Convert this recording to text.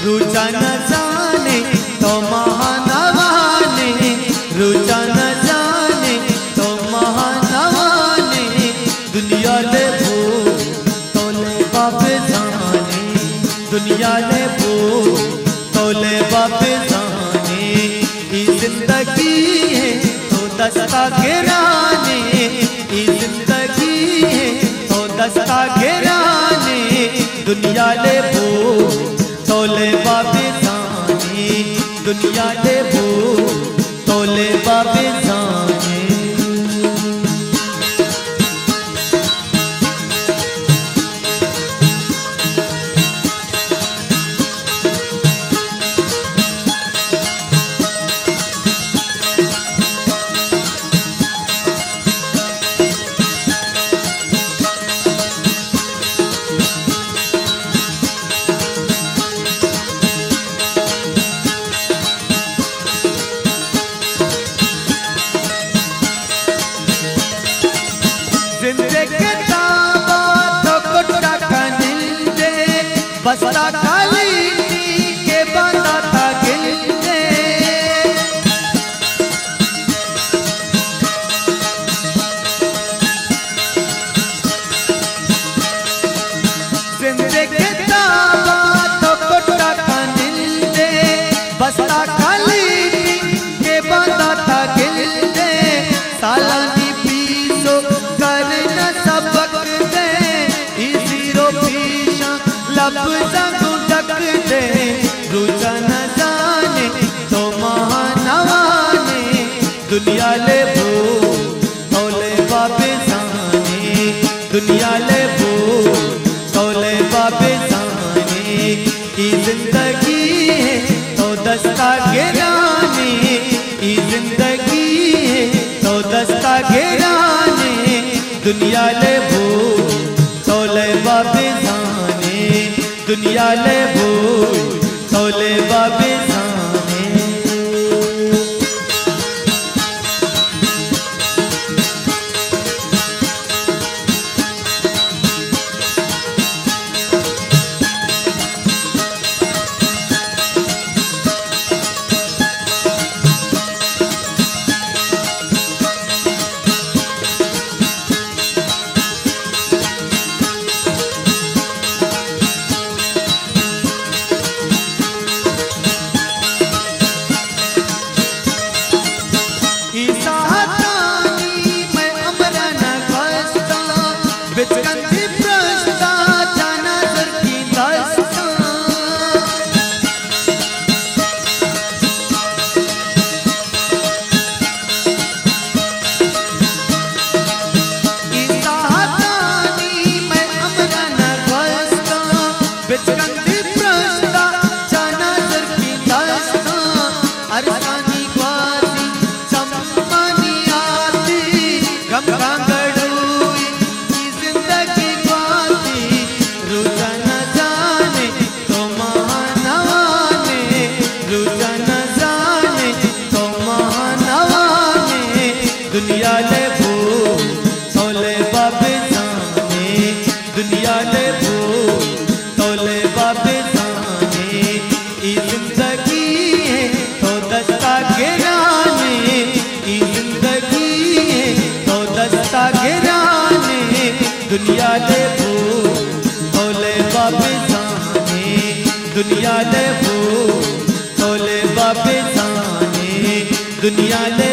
रुचा न जाने तो महानवाने, रुचा न जाने तो महानवाने, दुनिया ले भू तोले बाप जाने, दुनिया ले भू तोले बाप जाने। ये जिंदगी है तो दस्ता गिराने, ये जिंदगी है तो दस्ता गिराने, दुनिया ले भू तोले बाबे जाने, दुनिया ले भू तोले बाबे जाने। बस्ता खाली के बंदा था गिलने, जिंदे के दावा तो कोटा का नींदे, बस्ता खाली के बंदा था गिलने, सालानी पीसो कर न सबक दे, इसी रो पीशा लब संगू ढक दे, रुचा न जाने तो महानवाने, दुनिया ले भू तोले बाबे जाने, दुनिया ले भू तोले बाबे जाने। ये जिंदगी है तो दस्ता गिराने, ये जिंदगी है तो दस्ता गिराने, दुनिया ले भू तोले बाबे जाने, दुनिया ले भू तोले बाबे जाने। बिचकंदी प्रश्ता जाना सर की दास्ता, इसाहतानी मैं अमरा नगस्ता, बिचकंदी प्रश्ता जाना सर की दास्ता, अरसानी ग्वासी सम्मानी आती गम दुनिया ले भू तोले बाबे जाने, दुनिया ले भू तोले बाबे जाने। ये जिंदगी है तो दस्ता गिराने, ये जिंदगी है तो दस्ता गिराने, दुनिया ले भू तोले बाबे जाने, दुनिया ले भू तोले बाबे जाने, दुनिया ले